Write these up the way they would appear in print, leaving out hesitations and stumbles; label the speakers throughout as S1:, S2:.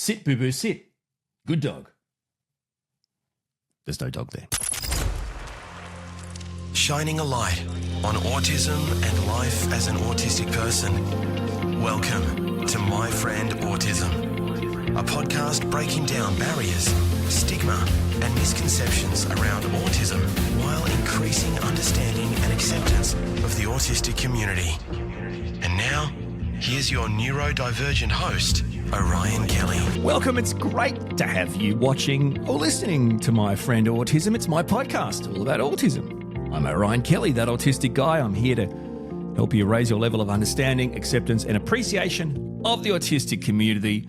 S1: Sit, boo-boo, sit. Good dog. There's no dog there.
S2: Shining a light on autism and life as an autistic person. Welcome to My Friend Autism, a podcast breaking down barriers, stigma, and misconceptions around autism while increasing understanding and acceptance of the autistic community. And now, here's your neurodivergent host, Orion Kelly.
S1: Welcome. It's great to have you watching or listening to My Friend Autism. It's my podcast all about autism. I'm Orion Kelly, that autistic guy. I'm here to help you raise your level of understanding, acceptance, and appreciation of the autistic community.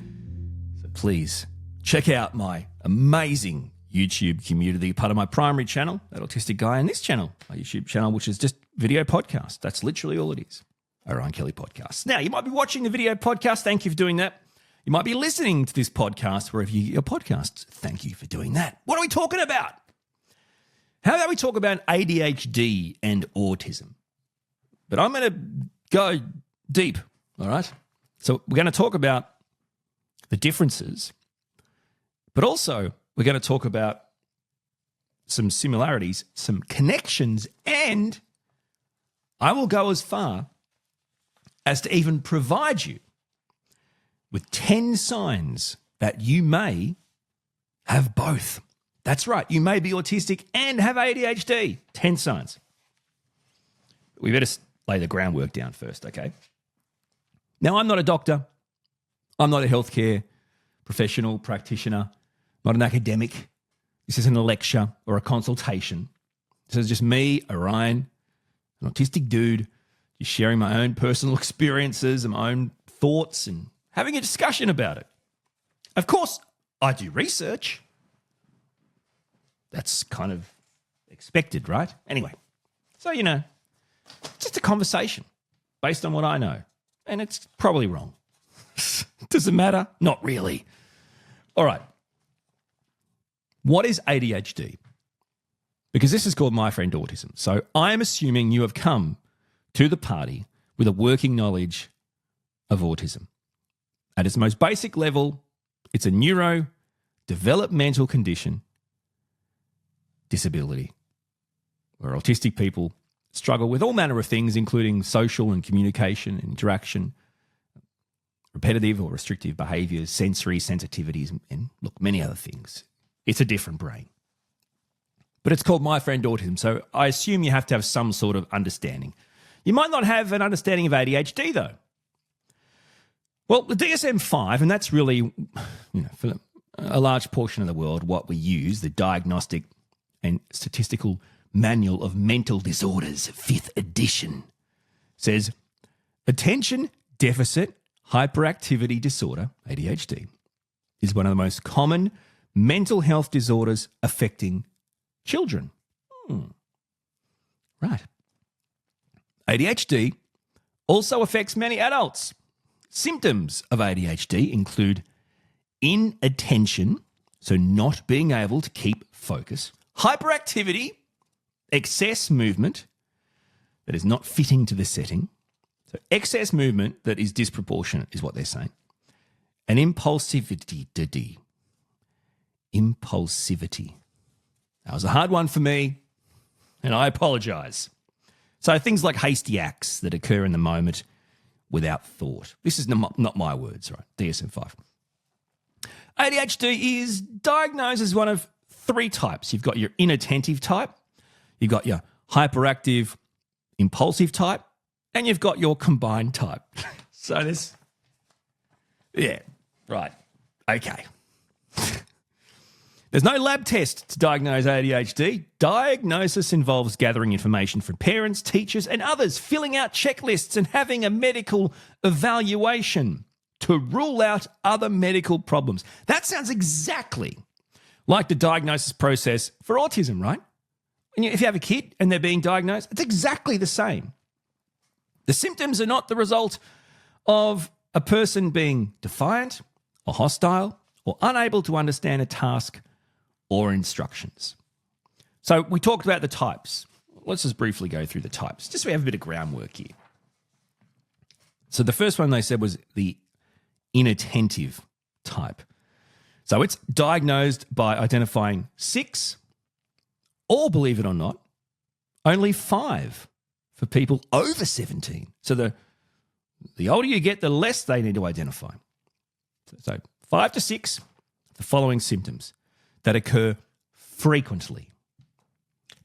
S1: So please check out my amazing YouTube community, part of my primary channel, that autistic guy, and this channel, my YouTube channel, which is just video podcast. That's literally all it is. Orion Kelly Podcast. Now, you might be watching the video podcast. Thank you for doing that. You might be listening to this podcast wherever you get your podcasts. Thank you for doing that. What are we talking about? How about we talk about ADHD and autism? But I'm going to go deep, all right? So we're going to talk about the differences, but also we're going to talk about some similarities, some connections, and I will go as far as to even provide you with 10 signs that you may have both. That's right. You may be autistic and have ADHD. 10 signs. We better lay the groundwork down first, okay? Now, I'm not a doctor. I'm not a healthcare professional, practitioner, not an academic. This isn't a lecture or a consultation. This is just me, Orion, an autistic dude, just sharing my own personal experiences and my own thoughts and having a discussion about it. Of course, I do research. That's kind of expected, right? Anyway, so, just a conversation based on what I know. And it's probably wrong. Does it matter? Not really. All right. What is ADHD? Because this is called My Friend Autism. So I am assuming you have come to the party with a working knowledge of autism. At its most basic level, it's a neurodevelopmental condition, disability, where autistic people struggle with all manner of things, including social and communication, interaction, repetitive or restrictive behaviours, sensory sensitivities, and look, many other things. It's a different brain. But it's called My Friend Autism, so I assume you have to have some sort of understanding. You might not have an understanding of ADHD, though. Well, the DSM-5, and that's really, for a large portion of the world, what we use, the Diagnostic and Statistical Manual of Mental Disorders, 5th edition, says attention deficit hyperactivity disorder, ADHD, is one of the most common mental health disorders affecting children. Right. ADHD also affects many adults. Symptoms of ADHD include inattention, so not being able to keep focus, hyperactivity, excess movement that is not fitting to the setting, so excess movement that is disproportionate is what they're saying, and impulsivity. Impulsivity. That was a hard one for me, and I apologise. So things like hasty acts that occur in the moment without thought. This is not my words, right? DSM-5. ADHD is diagnosed as one of 3 types. You've got your inattentive type, you've got your hyperactive, impulsive type, and you've got your combined type. So this, yeah, right, okay. There's no lab test to diagnose ADHD. Diagnosis involves gathering information from parents, teachers, and others, filling out checklists and having a medical evaluation to rule out other medical problems. That sounds exactly like the diagnosis process for autism, right? And if you have a kid and they're being diagnosed, it's exactly the same. The symptoms are not the result of a person being defiant or hostile or unable to understand a task or instructions. So we talked about the types. Let's just briefly go through the types, just so we have a bit of groundwork here. So the first one they said was the inattentive type. So it's diagnosed by identifying 6, or believe it or not, only 5 for people over 17. So the older you get, the less they need to identify. So 5 to 6, the following symptoms that occur frequently.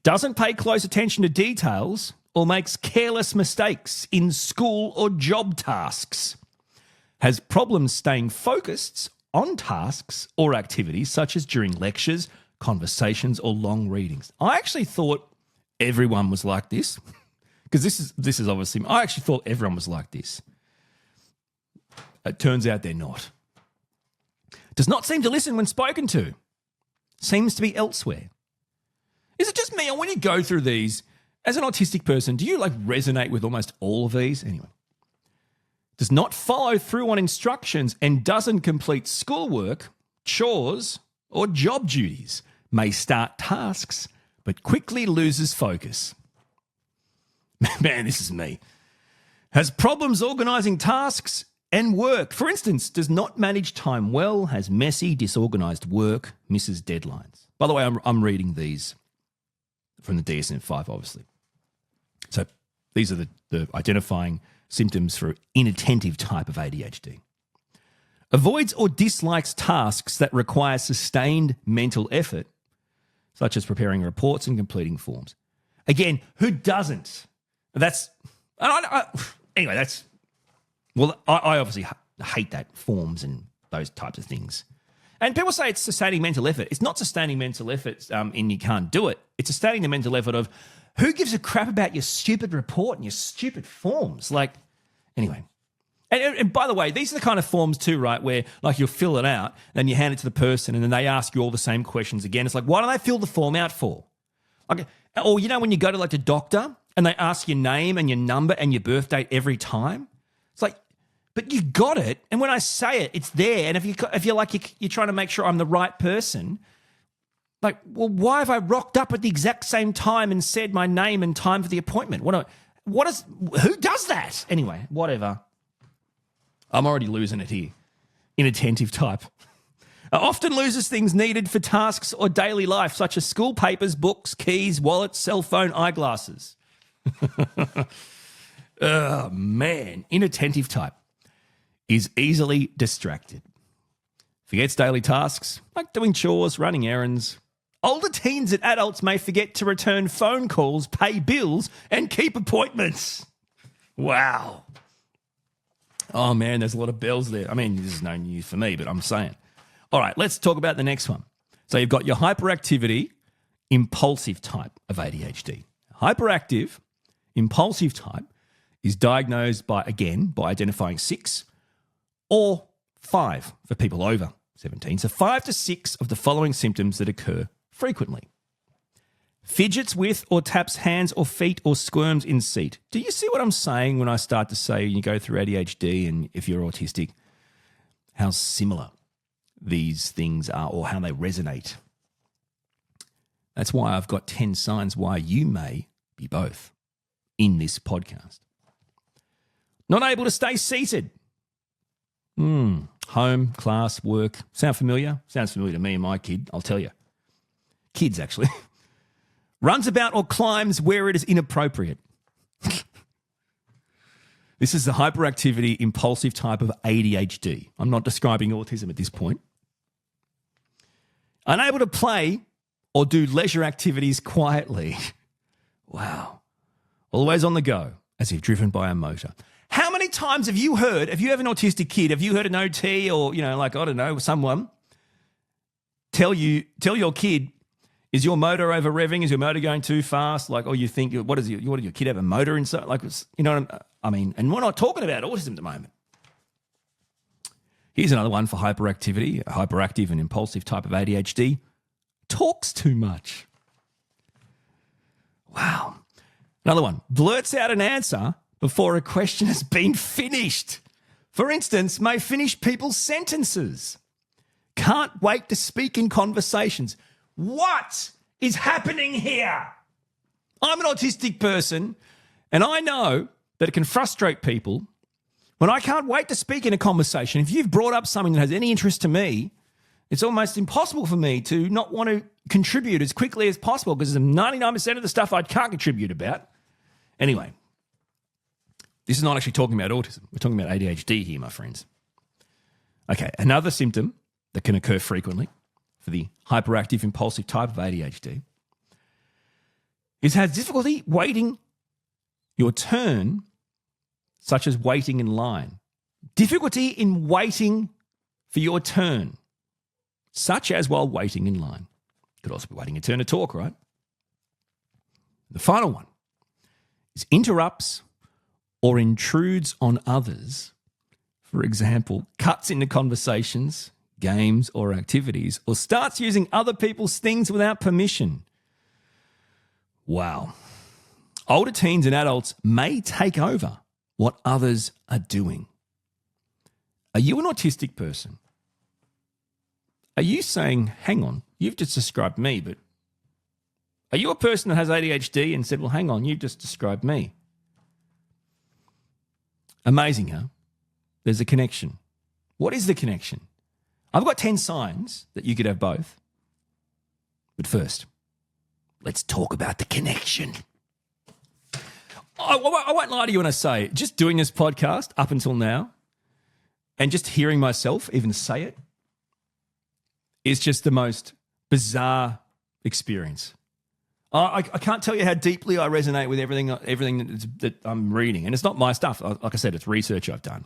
S1: Doesn't pay close attention to details or makes careless mistakes in school or job tasks. Has problems staying focused on tasks or activities such as during lectures, conversations or long readings. I actually thought everyone was like this because this is obviously, I actually thought everyone was like this. It turns out they're not. Does not seem to listen when spoken to. Seems to be elsewhere. Is it just me? Or when you go through these, as an autistic person, do you resonate with almost all of these? Anyway. Does not follow through on instructions and doesn't complete schoolwork, chores, or job duties. May start tasks, but quickly loses focus. Man, this is me. Has problems organising tasks and work. For instance, does not manage time well, has messy, disorganised work, misses deadlines. By the way, I'm reading these from the DSM-5, obviously. So these are the identifying symptoms for inattentive type of ADHD. Avoids or dislikes tasks that require sustained mental effort, such as preparing reports and completing forms. Again, who doesn't? I obviously hate that, forms and those types of things. And people say it's sustaining mental effort. It's not sustaining mental effort in you can't do it. It's sustaining the mental effort of who gives a crap about your stupid report and your stupid forms? Anyway. And by the way, these are the kind of forms too, right, where you'll fill it out, then you hand it to the person and then they ask you all the same questions again. It's why do they fill the form out for? Or, when you go to the doctor and they ask your name and your number and your birth date every time? It's but you got it. And when I say it, it's there. And if you're trying to make sure I'm the right person, why have I rocked up at the exact same time and said my name and time for the appointment? Who does that? Anyway, whatever. I'm already losing it here. Inattentive type. Often loses things needed for tasks or daily life, such as school papers, books, keys, wallets, cell phone, eyeglasses. Oh, man. Inattentive type is easily distracted. Forgets daily tasks, like doing chores, running errands. Older teens and adults may forget to return phone calls, pay bills, and keep appointments. Wow. Oh, man, there's a lot of bells there. I mean, this is no news for me, but I'm saying. All right, let's talk about the next one. So you've got your hyperactivity, impulsive type of ADHD. Hyperactive, impulsive type is diagnosed by identifying 6 or 5 for people over 17. So 5 to 6 of the following symptoms that occur frequently. Fidgets with or taps hands or feet or squirms in seat. Do you see what I'm saying when I start to say you go through ADHD and if you're autistic, how similar these things are or how they resonate? That's why I've got 10 signs why you may be both in this podcast. Not able to stay seated. Home, class, work. Sound familiar? Sounds familiar to me and my kid, I'll tell you. Kids, actually. Runs about or climbs where it is inappropriate. This is the hyperactivity, impulsive type of ADHD. I'm not describing autism at this point. Unable to play or do leisure activities quietly. Wow. Always on the go, as if driven by a motor. How many times have you heard, if you have an autistic kid, have you heard an OT or, I don't know, someone tell your kid, is your motor over revving? Is your motor going too fast? You think, what does your kid have a motor inside? And we're not talking about autism at the moment. Here's another one for hyperactivity, a hyperactive and impulsive type of ADHD. Talks too much. Wow. Another one, blurts out an answer before a question has been finished. For instance, may finish people's sentences. Can't wait to speak in conversations. What is happening here? I'm an autistic person, and I know that it can frustrate people when I can't wait to speak in a conversation. If you've brought up something that has any interest to me, It's almost impossible for me to not want to contribute as quickly as possible because 99% of the stuff I can't contribute about. Anyway, this is not actually talking about autism. We're talking about ADHD here, my friends. Okay, another symptom that can occur frequently for the hyperactive impulsive type of ADHD is have difficulty waiting your turn, such as waiting in line. Difficulty in waiting for your turn, such as while waiting in line. Could also be waiting your turn to talk, right? The final one is interrupts or intrudes on others. For example, cuts into conversations, games, or activities, or starts using other people's things without permission. Wow. Older teens and adults may take over what others are doing. Are you an autistic person? Are you saying, hang on, you've just described me, but are you a person that has ADHD and said, well, hang on, you've just described me? Amazing, huh? There's a connection. What is the connection? I've got 10 signs that you could have both. But first, let's talk about the connection. I won't lie to you when I say, just doing this podcast up until now and just hearing myself even say it is just the most bizarre experience. I can't tell you how deeply I resonate with everything that I'm reading. And it's not my stuff. Like I said, it's research I've done.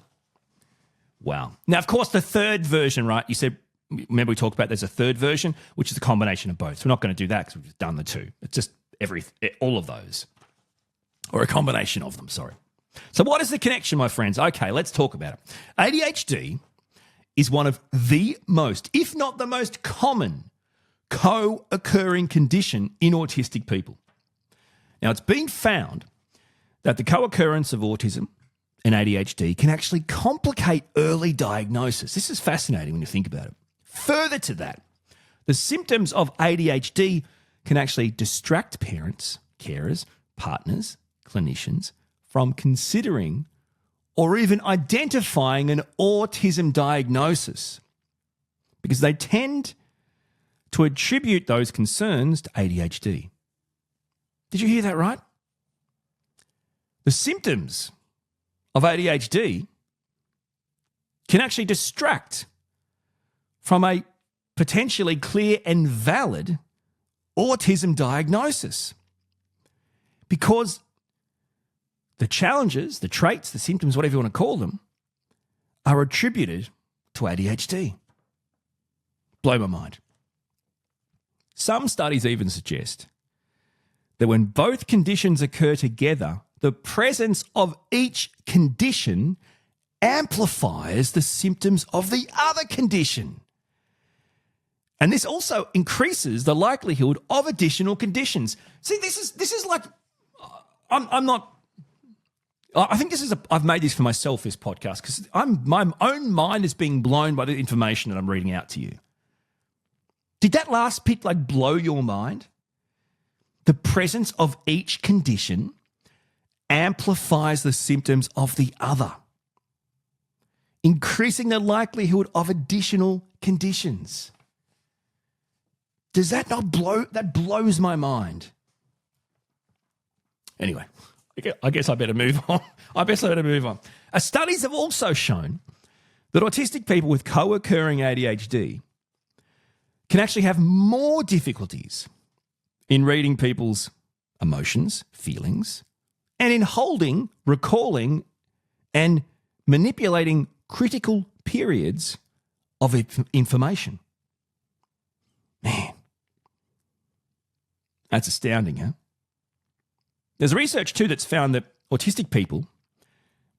S1: Wow. Now, of course, the third version, right? You said, remember we talked about there's a third version, which is a combination of both. So we're not going to do that because we've just done the two. It's just all of those. Or a combination of them, sorry. So what is the connection, my friends? Okay, let's talk about it. ADHD is one of the most, if not the most common, co-occurring condition in autistic people. Now, it's been found that the co-occurrence of autism and ADHD can actually complicate early diagnosis. This is fascinating when you think about it. Further to that, the symptoms of ADHD can actually distract parents, carers, partners, clinicians from considering or even identifying an autism diagnosis because they tend to attribute those concerns to ADHD. Did you hear that right? The symptoms of ADHD can actually distract from a potentially clear and valid autism diagnosis because the challenges, the traits, the symptoms, whatever you want to call them, are attributed to ADHD. Blow my mind. Some studies even suggest that when both conditions occur together, the presence of each condition amplifies the symptoms of the other condition. And this also increases the likelihood of additional conditions. See, this is like, I think I've made this for myself, this podcast, because my own mind is being blown by the information that I'm reading out to you. Did that last bit blow your mind? The presence of each condition amplifies the symptoms of the other, increasing the likelihood of additional conditions. Does that not blow? That blows my mind. Anyway, I guess I better move on. Studies have also shown that autistic people with co-occurring ADHD can actually have more difficulties in reading people's emotions, feelings, and in holding, recalling, and manipulating critical periods of information. Man, that's astounding, huh? There's research too that's found that autistic people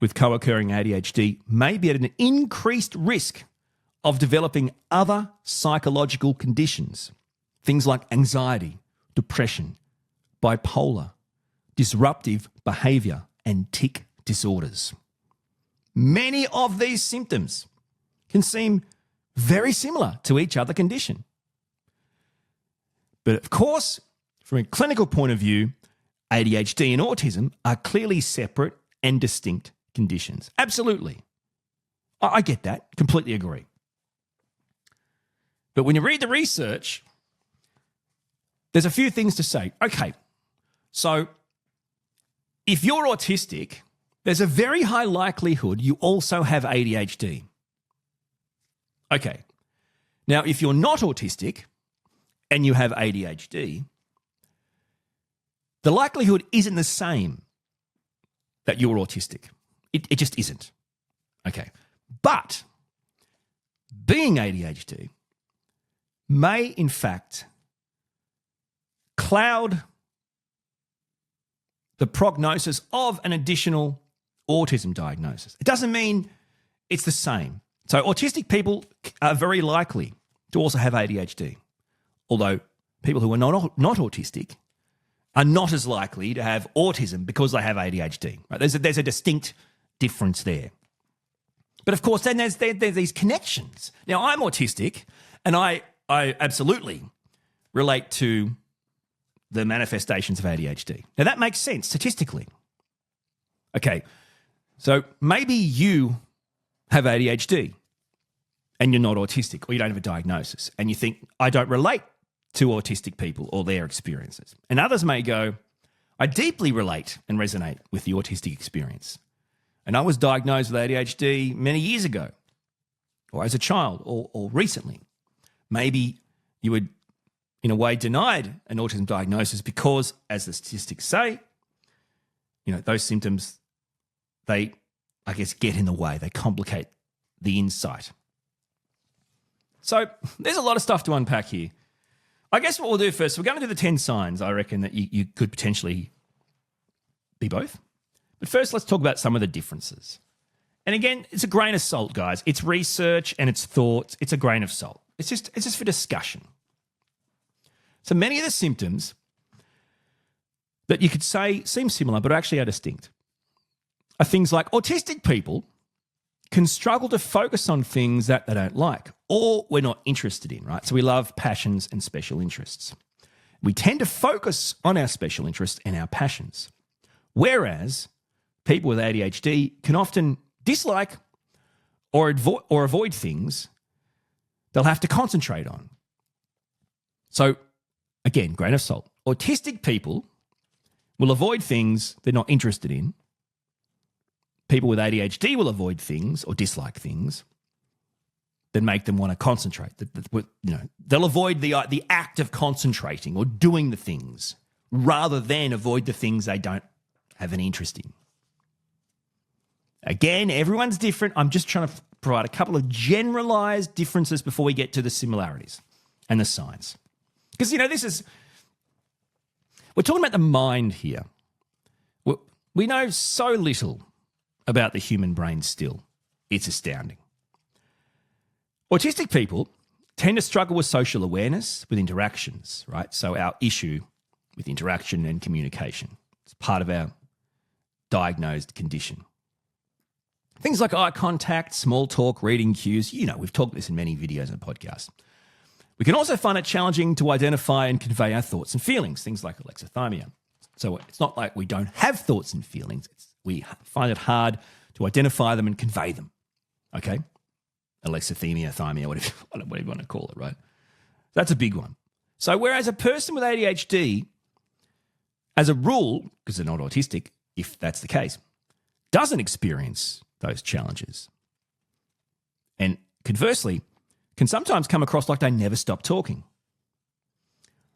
S1: with co-occurring ADHD may be at an increased risk of developing other psychological conditions, things like anxiety, depression, bipolar, disruptive behaviour, and tic disorders. Many of these symptoms can seem very similar to each other condition. But of course, from a clinical point of view, ADHD and autism are clearly separate and distinct conditions. Absolutely. I get that. Completely agree. But when you read the research, there's a few things to say. Okay, so if you're autistic, there's a very high likelihood you also have ADHD. Okay, now if you're not autistic and you have ADHD, the likelihood isn't the same that you're autistic. It just isn't. Okay, but being ADHD may in fact cloud the prognosis of an additional autism diagnosis. It doesn't mean it's the same. So autistic people are very likely to also have ADHD, although people who are not autistic are not as likely to have autism because they have ADHD. Right? There's a distinct difference there. But of course, then there's these connections. Now, I'm autistic, and I absolutely relate to the manifestations of ADHD. Now, that makes sense statistically. Okay, so maybe you have ADHD and you're not autistic, or you don't have a diagnosis, and you think, I don't relate to autistic people or their experiences. And others may go, I deeply relate and resonate with the autistic experience. And I was diagnosed with ADHD many years ago, or as a child, or recently. Maybe you were, in a way, denied an autism diagnosis because, as the statistics say, those symptoms, they, I guess, get in the way. They complicate the insight. So there's a lot of stuff to unpack here. I guess what we'll do first, we're going to do the 10 signs, I reckon, that you could potentially be both. But first, let's talk about some of the differences. And again, it's a grain of salt, guys. It's research and it's thoughts. It's a grain of salt. It's just for discussion. So many of the symptoms that you could say seem similar but actually are distinct are things like autistic people can struggle to focus on things that they don't like or we're not interested in, right? So we love passions and special interests. We tend to focus on our special interests and our passions, whereas people with ADHD can often dislike or avoid things they'll have to concentrate on. So, again, grain of salt. Autistic people will avoid things they're not interested in. People with ADHD will avoid things or dislike things that make them want to concentrate. They'll avoid the act of concentrating or doing the things rather than avoid the things they don't have an interest in. Again, everyone's different. I'm just trying to provide a couple of generalized differences before we get to the similarities and the signs. Because, we're talking about the mind here. We know so little about the human brain still. It's astounding. Autistic people tend to struggle with social awareness, with interactions, right? So our issue with interaction and communication. It's part of our diagnosed condition. Things like eye contact, small talk, reading cues. We've talked this in many videos and podcasts. We can also find it challenging to identify and convey our thoughts and feelings, things like alexithymia. So it's not like we don't have thoughts and feelings. We find it hard to identify them and convey them, okay? Alexithymia, thymia, whatever you want to call it, right? That's a big one. So whereas a person with ADHD, as a rule, because they're not autistic, if that's the case, doesn't experience those challenges. And conversely, can sometimes come across like they never stop talking.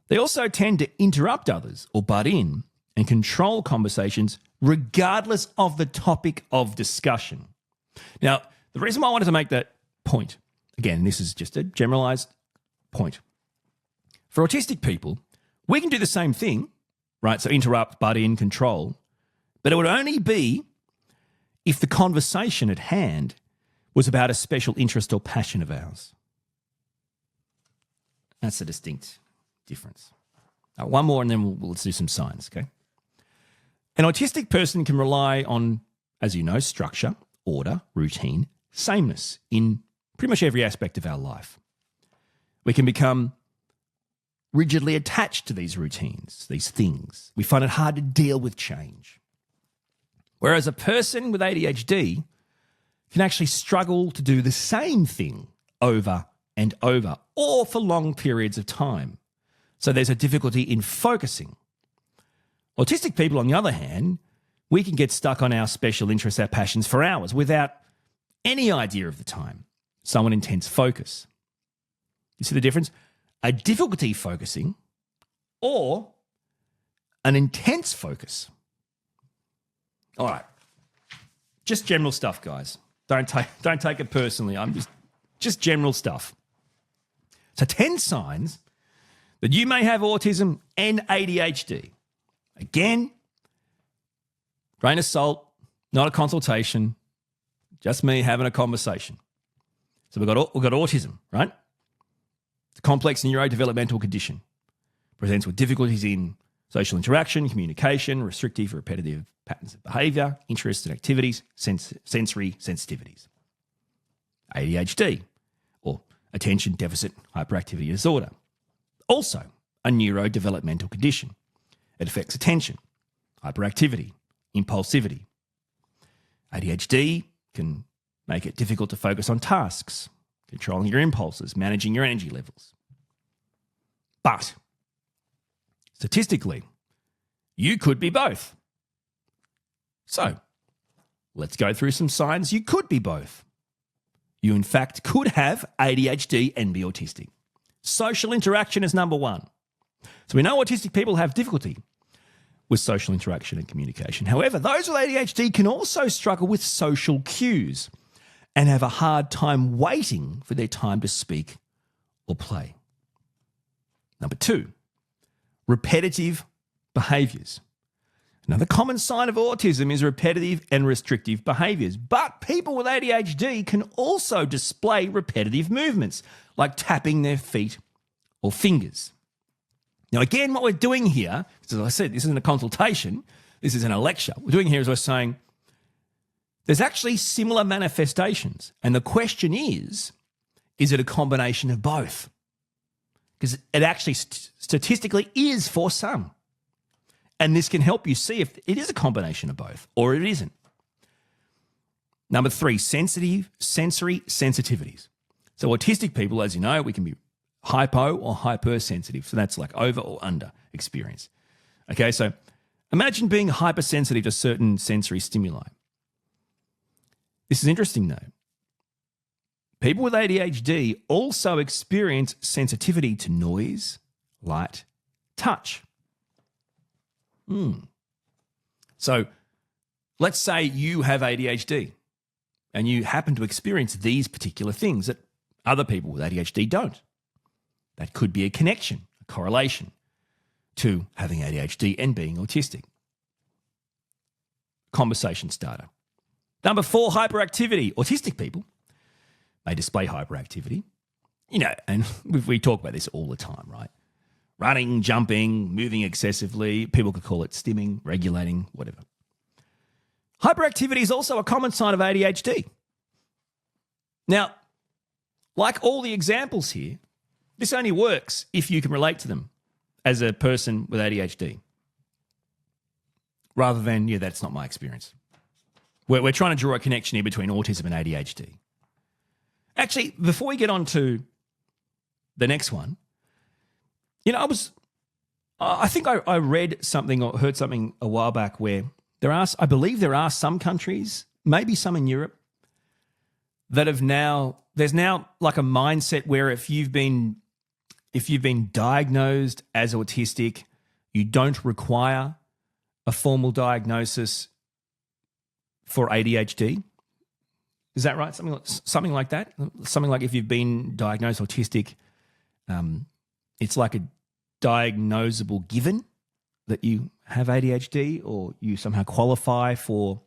S1: They also tend to interrupt others or butt in and control conversations regardless of the topic of discussion. Now, the reason why I wanted to make that point, again, this is just a generalized point. For autistic people, we can do the same thing, right? So interrupt, butt in, control, but it would only be if the conversation at hand was about a special interest or passion of ours. That's a distinct difference. One more and then let's do some signs, okay? An autistic person can rely on, as you know, structure, order, routine, sameness in pretty much every aspect of our life. We can become rigidly attached to these routines, these things. We find it hard to deal with change. Whereas a person with ADHD can actually struggle to do the same thing over and over, or for long periods of time. So there's a difficulty in focusing. Autistic people, on the other hand, we can get stuck on our special interests, our passions for hours without any idea of the time. So an intense focus. You see the difference? A difficulty focusing or an intense focus. All right. Just general stuff, guys. Don't take it personally. I'm just general stuff. So 10 signs that you may have autism and ADHD. Again, grain of salt, not a consultation, just me having a conversation. So we've got autism, right? It's a complex neurodevelopmental condition. Presents with difficulties in social interaction, communication, restrictive or repetitive patterns of behaviour, interests and activities, sensory sensitivities. ADHD, or attention deficit hyperactivity disorder. Also a neurodevelopmental condition. It affects attention, hyperactivity, impulsivity. ADHD can make it difficult to focus on tasks, controlling your impulses, managing your energy levels. But statistically, you could be both. So let's go through some signs you could be both. You, in fact, could have ADHD and be autistic. Social interaction is number one. So we know autistic people have difficulty with social interaction and communication. However, those with ADHD can also struggle with social cues and have a hard time waiting for their time to speak or play. Number two, repetitive behaviours. Another common sign of autism is repetitive and restrictive behaviours. But people with ADHD can also display repetitive movements, like tapping their feet or fingers. Now, again, what we're doing here, as I said, this isn't a consultation, this isn't a lecture. What we're doing here is we're saying there's actually similar manifestations. And the question is it a combination of both? Because it actually statistically is for some. And this can help you see if it is a combination of both or it isn't. Number three, sensory sensitivities. So autistic people, as you know, we can be hypo or hypersensitive. So that's like over or under experience. Okay, so imagine being hypersensitive to certain sensory stimuli. This is interesting though. People with ADHD also experience sensitivity to noise, light, touch. So let's say you have ADHD and you happen to experience these particular things that other people with ADHD don't. That could be a connection, a correlation to having ADHD and being autistic. Conversation starter. Number four, hyperactivity. Autistic people may display hyperactivity. You know, and we talk about this all the time, right? Running, jumping, moving excessively. People could call it stimming, regulating, whatever. Hyperactivity is also a common sign of ADHD. Now, like all the examples here, this only works if you can relate to them as a person with ADHD. Rather than, yeah, that's not my experience. We're trying to draw a connection here between autism and ADHD. Actually, before we get on to the next one, you know, I think I read something or heard something a while back where I believe there are some countries, maybe some in Europe, that there's now like a mindset where if you've been diagnosed as autistic, you don't require a formal diagnosis for ADHD. Is that right? Something like that? Something like if you've been diagnosed autistic, it's like a diagnosable given that you have ADHD or you somehow qualify for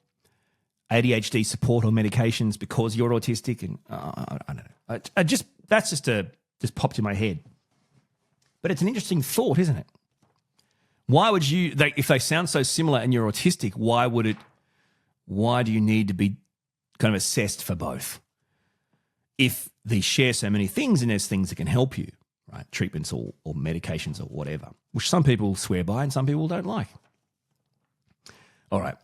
S1: ADHD support or medications because you're autistic. And I don't know. That's just popped in my head. But it's an interesting thought, isn't it? Why would if they sound so similar and you're autistic, why do you need to be kind of assessed for both? If they share so many things and there's things that can help you, right? Treatments or medications or whatever, which some people swear by and some people don't like. All right.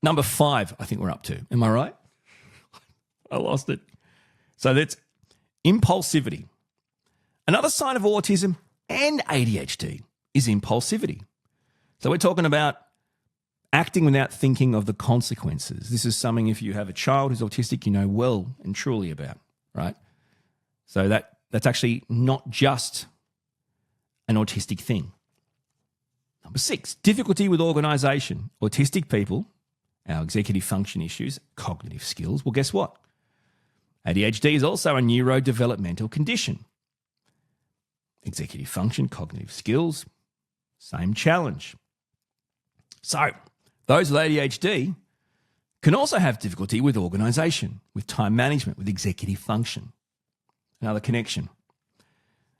S1: Number 5, I think we're up to. Am I right? I lost it. So that's impulsivity. Another sign of autism and ADHD is impulsivity. So we're talking about acting without thinking of the consequences. This is something, if you have a child who's autistic, you know well and truly about, right? So that's actually not just an autistic thing. Number 6, difficulty with organisation. Autistic people, our executive function issues, cognitive skills. Well, guess what? ADHD is also a neurodevelopmental condition. Executive function, cognitive skills, same challenge. So, those with ADHD can also have difficulty with organisation, with time management, with executive function. Another connection.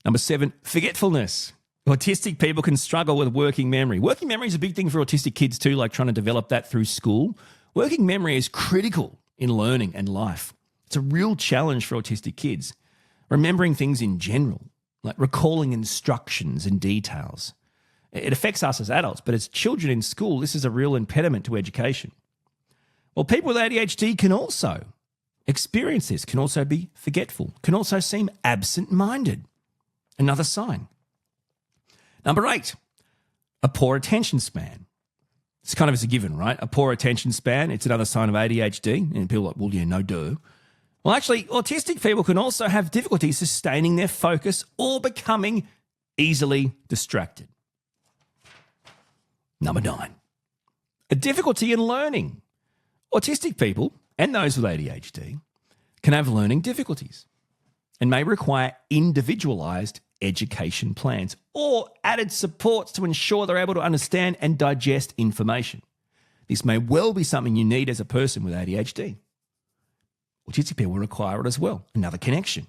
S1: Number 7, forgetfulness. Autistic people can struggle with working memory. Working memory is a big thing for autistic kids too, like trying to develop that through school. Working memory is critical in learning and life. It's a real challenge for autistic kids. Remembering things in general, like recalling instructions and details. It affects us as adults, but as children in school, this is a real impediment to education. Well, people with ADHD can also experience this, can also be forgetful, can also seem absent-minded. Another sign. Number 8, a poor attention span. It's kind of as a given, right? A poor attention span, it's another sign of ADHD. And people are like, well, yeah, no duh. Well, actually, autistic people can also have difficulty sustaining their focus or becoming easily distracted. Number 9, a difficulty in learning. Autistic people and those with ADHD can have learning difficulties and may require individualised education plans or added supports to ensure they're able to understand and digest information. This may well be something you need as a person with ADHD. Autistic people require it as well. Another connection.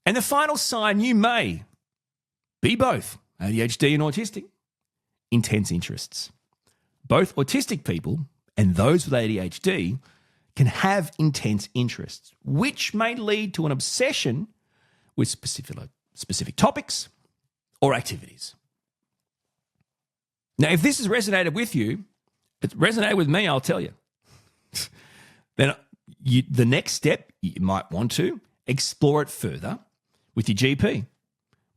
S1: And the final sign, you may be both ADHD and autistic. Intense interests. Both autistic people and those with ADHD can have intense interests, which may lead to an obsession with specific topics or activities. Now, if this has resonated with you, it's resonated with me, I'll tell you. Then the next step, you might want to explore it further with your GP,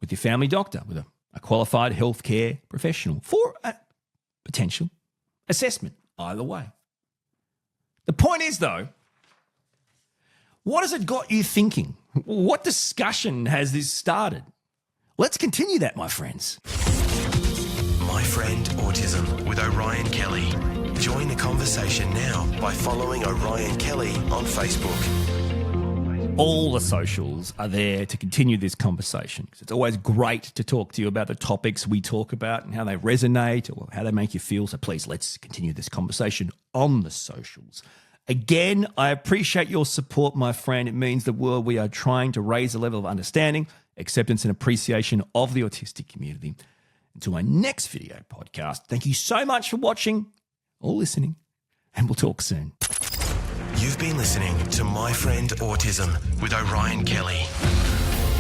S1: with your family doctor, with a qualified healthcare professional for a potential assessment, either way. The point is, though, what has it got you thinking? What discussion has this started? Let's continue that, my friends.
S2: My Friend Autism with Orion Kelly. Join the conversation now by following Orion Kelly on Facebook.
S1: All the socials are there to continue this conversation. It's always great to talk to you about the topics we talk about and how they resonate or how they make you feel. So please, let's continue this conversation on the socials. Again, I appreciate your support, my friend. It means the world. We are trying to raise the level of understanding, acceptance and appreciation of the autistic community. Until my next video podcast, thank you so much for watching or listening, and we'll talk soon.
S2: You've been listening to My Friend Autism with Orion Kelly.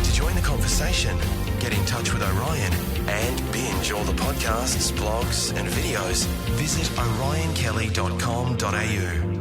S2: To join the conversation, get in touch with Orion and binge all the podcasts, blogs and videos, visit orionkelly.com.au.